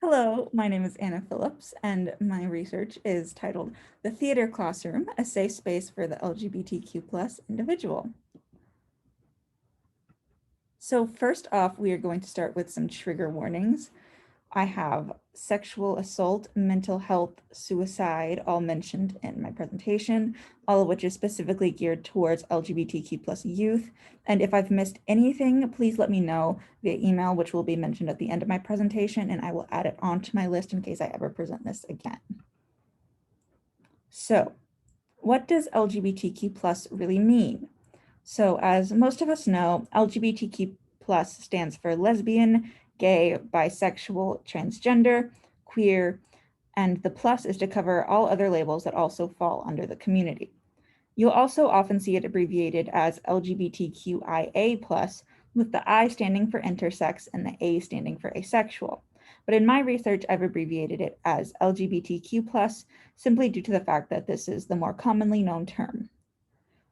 Hello, my name is Anna Phillips, and my research is titled The Theater Classroom, a Safe Space for the LGBTQ plus individual. So first off, we are going to start with some trigger warnings. I have sexual assault, mental health, suicide, all mentioned in my presentation, all of which is specifically geared towards LGBTQ plus youth. And if I've missed anything, please let me know via email, which will be mentioned at the end of my presentation, and I will add it onto my list in case I ever present this again. So what does LGBTQ plus really mean? So as most of us know, LGBTQ plus stands for lesbian, gay, bisexual, transgender, queer, and the plus is to cover all other labels that also fall under the community. You'll also often see it abbreviated as LGBTQIA+, with the I standing for intersex and the A standing for asexual. But in my research, I've abbreviated it as LGBTQ+, simply due to the fact that this is the more commonly known term.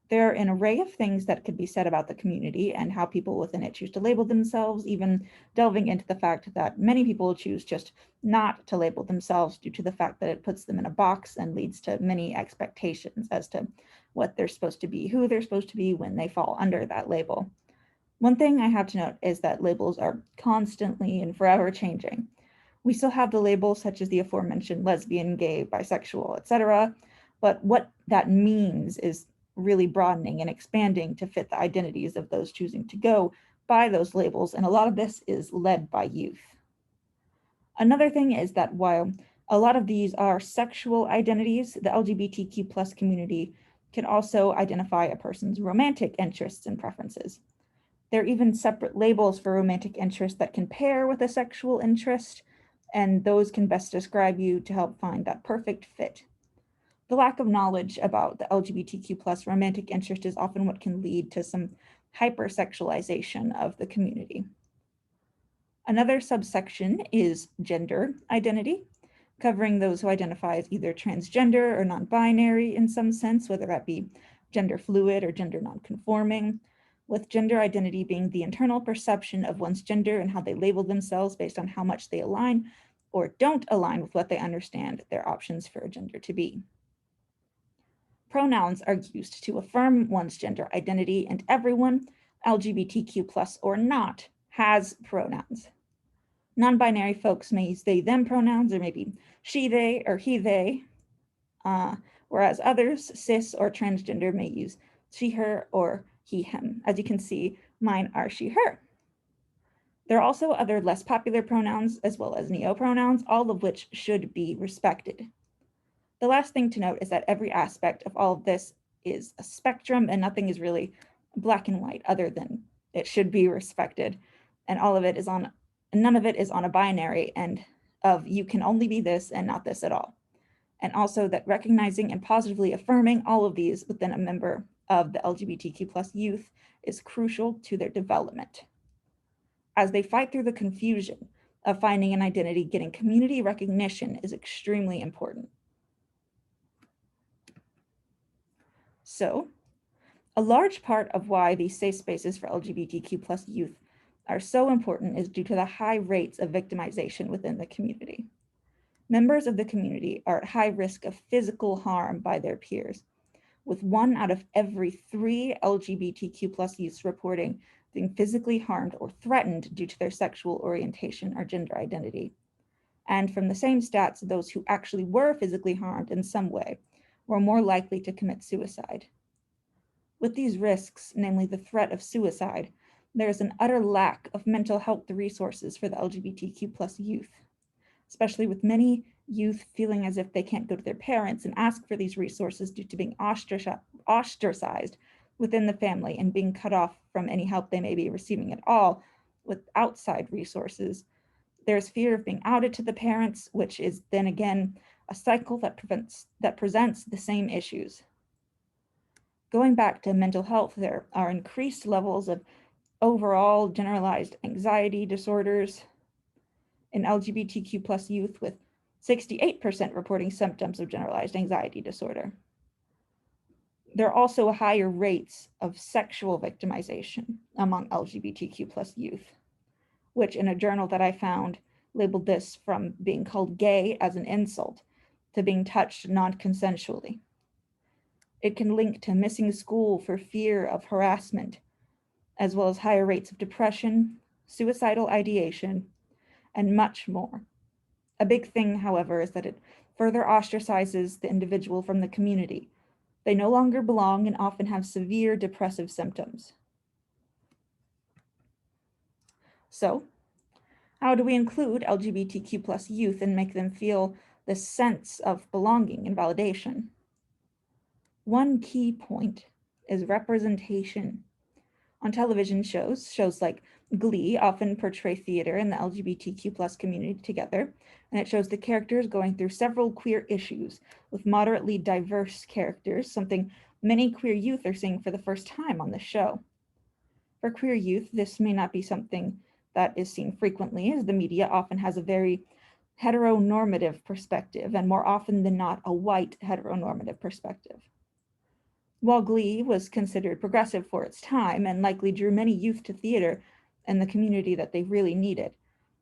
There are an array of things that could be said about the community and how people within it choose to label themselves, even delving into the fact that many people choose just not to label themselves due to the fact that it puts them in a box and leads to many expectations as to what they're supposed to be, who they're supposed to be when they fall under that label. One thing I have to note is that labels are constantly and forever changing. We still have the labels such as the aforementioned lesbian, gay, bisexual, etc., but what that means is really broadening and expanding to fit the identities of those choosing to go by those labels, and a lot of this is led by youth. Another thing is that while a lot of these are sexual identities, the LGBTQ plus community can also identify a person's romantic interests and preferences. There are even separate labels for romantic interest that can pair with a sexual interest, and those can best describe you to help find that perfect fit. The lack of knowledge about the LGBTQ plus romantic interest is often what can lead to some hypersexualization of the community. Another subsection is gender identity, covering those who identify as either transgender or non-binary in some sense, whether that be gender fluid or gender non-conforming, with gender identity being the internal perception of one's gender and how they label themselves based on how much they align or don't align with what they understand their options for a gender to be. Pronouns are used to affirm one's gender identity, and everyone, LGBTQ plus or not, has pronouns. Non-binary folks may use they, them pronouns, or maybe she, they, or he, they, whereas others, cis or transgender, may use she, her, or he, him. As you can see, mine are she, her. There are also other less popular pronouns, as well as neopronouns, all of which should be respected. The last thing to note is that every aspect of all of this is a spectrum, and nothing is really black and white other than it should be respected. And all of it is on, none of it is on a binary and of you can only be this and not this at all. And also that recognizing and positively affirming all of these within a member of the LGBTQ plus youth is crucial to their development. As they fight through the confusion of finding an identity, getting community recognition is extremely important. So, a large part of why these safe spaces for LGBTQ plus youth are so important is due to the high rates of victimization within the community. Members of the community are at high risk of physical harm by their peers, with 1 out of every 3 LGBTQ plus youths reporting being physically harmed or threatened due to their sexual orientation or gender identity. And from the same stats, those who actually were physically harmed in some way were more likely to commit suicide. With these risks, namely the threat of suicide, there is an utter lack of mental health resources for the LGBTQ plus youth, especially with many youth feeling as if they can't go to their parents and ask for these resources due to being ostracized within the family and being cut off from any help they may be receiving at all with outside resources. There's fear of being outed to the parents, which is then again a cycle that presents the same issues. Going back to mental health, there are increased levels of overall generalized anxiety disorders in LGBTQ plus youth, with 68% reporting symptoms of generalized anxiety disorder. There are also higher rates of sexual victimization among LGBTQ plus youth, which in a journal that I found labeled this from being called gay as an insult to being touched non-consensually. It can link to missing school for fear of harassment, as well as higher rates of depression, suicidal ideation, and much more. A big thing, however, is that it further ostracizes the individual from the community. They no longer belong and often have severe depressive symptoms. So, how do we include LGBTQ plus youth and make them feel this sense of belonging and validation? One key point is representation. On television shows like Glee often portray theater and the LGBTQ plus community together, and it shows the characters going through several queer issues with moderately diverse characters, something many queer youth are seeing for the first time on the show. For queer youth, this may not be something that is seen frequently, as the media often has a very heteronormative perspective, and more often than not, a white heteronormative perspective. While Glee was considered progressive for its time and likely drew many youth to theater and the community that they really needed,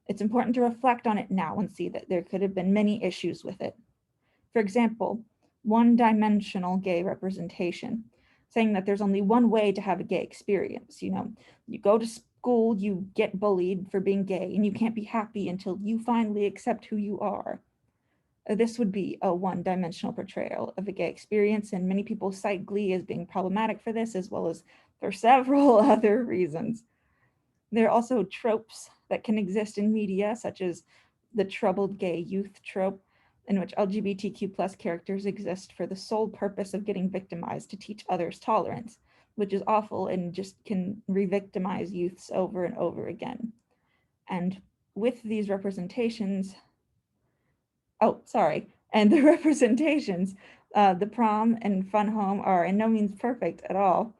it's important to reflect on it now and see that there could have been many issues with it. For example, one-dimensional gay representation, saying that there's only one way to have a gay experience. You go to school, you get bullied for being gay, and you can't be happy until you finally accept who you are. This would be a one-dimensional portrayal of a gay experience, and many people cite Glee as being problematic for this, as well as for several other reasons. There are also tropes that can exist in media, such as the troubled gay youth trope, in which LGBTQ plus characters exist for the sole purpose of getting victimized to teach others tolerance, which is awful and just can re-victimize youths over and over again. And with these representations, and the representations, the prom and fun home are in no means perfect at all.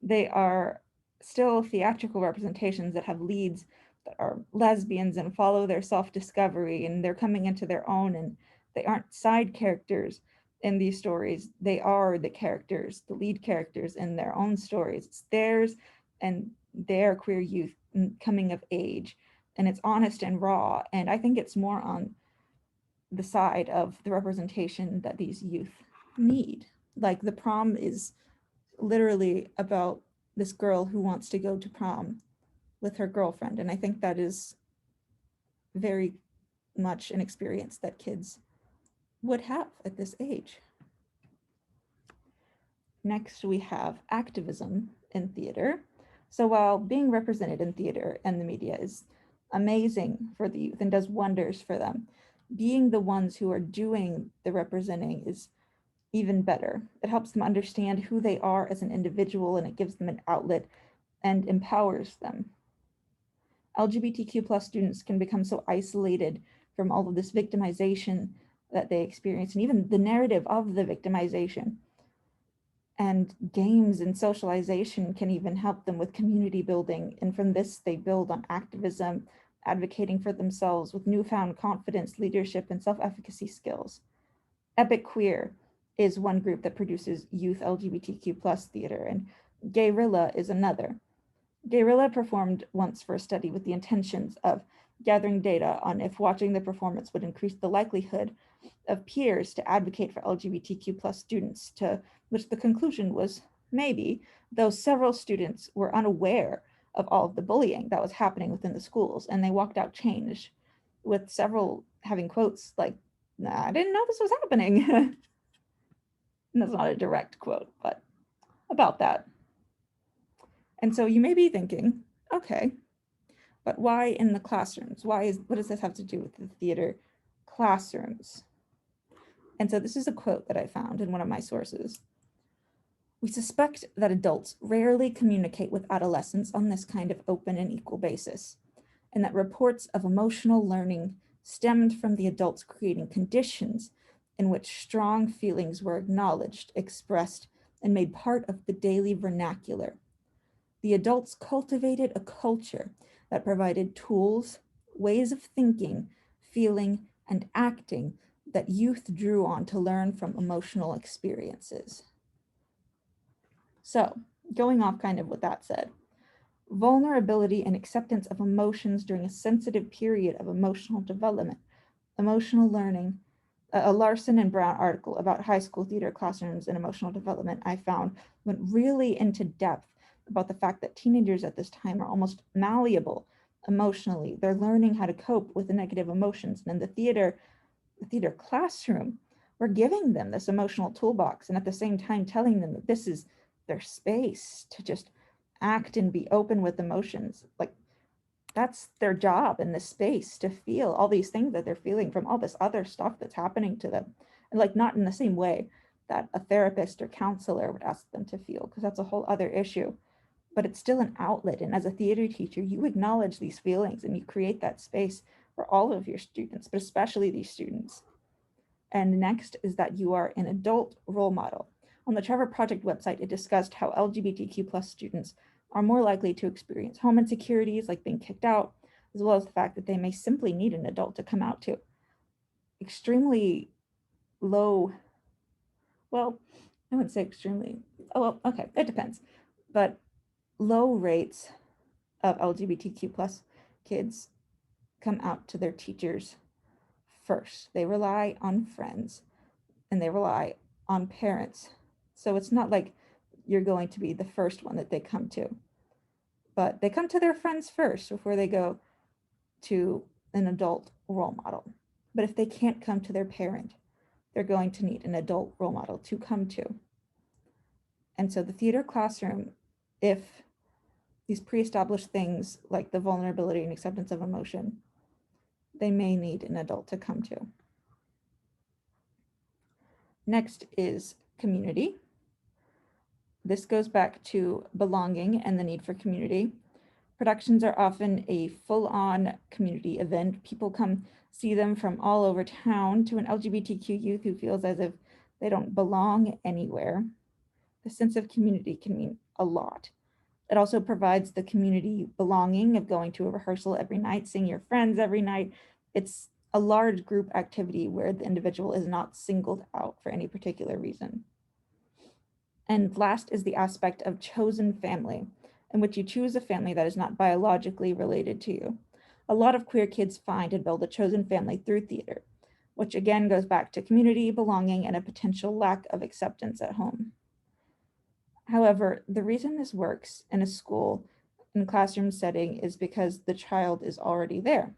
They are still theatrical representations that have leads that are lesbians and follow their self-discovery, and they're coming into their own, and they aren't side characters in these stories. They are the characters, the lead characters in their own stories. It's theirs and their queer youth coming of age, and it's honest and raw. And I think it's more on the side of the representation that these youth need. Like the prom is literally about this girl who wants to go to prom with her girlfriend. And I think that is very much an experience that kids would have at this age. Next, we have activism in theater. So while being represented in theater and the media is amazing for the youth and does wonders for them, being the ones who are doing the representing is even better. It helps them understand who they are as an individual, and it gives them an outlet and empowers them. LGBTQ plus students can become so isolated from all of this victimization that they experience, and even the narrative of the victimization. And games and socialization can even help them with community building. And from this, they build on activism, advocating for themselves with newfound confidence, leadership, and self-efficacy skills. Epic Queer is one group that produces youth LGBTQ plus theater, and Gayrilla is another. Gayrilla performed once for a study with the intentions of gathering data on if watching the performance would increase the likelihood of peers to advocate for LGBTQ plus students, to which the conclusion was maybe, though several students were unaware of all of the bullying that was happening within the schools, and they walked out changed, with several having quotes like, "Nah, I didn't know this was happening." And that's not a direct quote, but about that. And so you may be thinking, okay, but why in the classrooms? What does this have to do with the theater classrooms? And so this is a quote that I found in one of my sources. "We suspect that adults rarely communicate with adolescents on this kind of open and equal basis, and that reports of emotional learning stemmed from the adults creating conditions in which strong feelings were acknowledged, expressed, and made part of the daily vernacular. The adults cultivated a culture that provided tools, ways of thinking, feeling, and acting that youth drew on to learn from emotional experiences." So, going off kind of with that said, vulnerability and acceptance of emotions during a sensitive period of emotional development, emotional learning. A Larson and Brown article about high school theater classrooms and emotional development I found went really into depth about the fact that teenagers at this time are almost malleable emotionally. They're learning how to cope with the negative emotions. And in the theater classroom, we're giving them this emotional toolbox and at the same time telling them that this is their space to just act and be open with emotions. Like, that's their job in this space, to feel all these things that they're feeling from all this other stuff that's happening to them. And like, not in the same way that a therapist or counselor would ask them to feel, because that's a whole other issue, but it's still an outlet. And as a theater teacher, you acknowledge these feelings and you create that space for all of your students, but especially these students. And next is that you are an adult role model. On the Trevor Project website, it discussed how LGBTQ plus students are more likely to experience home insecurities like being kicked out, as well as the fact that they may simply need an adult to come out to. Extremely low, well, I wouldn't say extremely, oh, well, okay, it depends, but low rates of LGBTQ plus kids come out to their teachers first. They rely on friends and they rely on parents. So it's not like you're going to be the first one that they come to, but they come to their friends first before they go to an adult role model. But if they can't come to their parent, they're going to need an adult role model to come to. And so the theater classroom, if these pre-established things like the vulnerability and acceptance of emotion, they may need an adult to come to. Next is community. This goes back to belonging and the need for community. Productions are often a full-on community event. People come see them from all over town. To an LGBTQ youth who feels as if they don't belong anywhere, the sense of community can mean a lot. It also provides the community belonging of going to a rehearsal every night, seeing your friends every night. It's a large group activity where the individual is not singled out for any particular reason. And last is the aspect of chosen family, in which you choose a family that is not biologically related to you. A lot of queer kids find and build a chosen family through theater, which again goes back to community, belonging, and a potential lack of acceptance at home. However, the reason this works in a school and classroom setting is because the child is already there.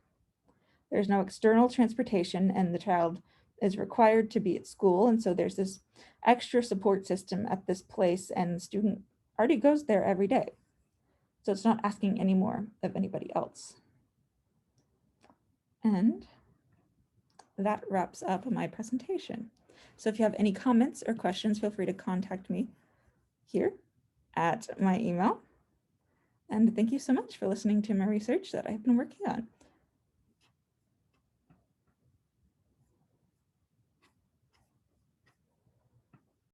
There's no external transportation and the child is required to be at school. And so there's this extra support system at this place and the student already goes there every day. So it's not asking any more of anybody else. And that wraps up my presentation. So if you have any comments or questions, feel free to contact me here at my email. And thank you so much for listening to my research that I've been working on.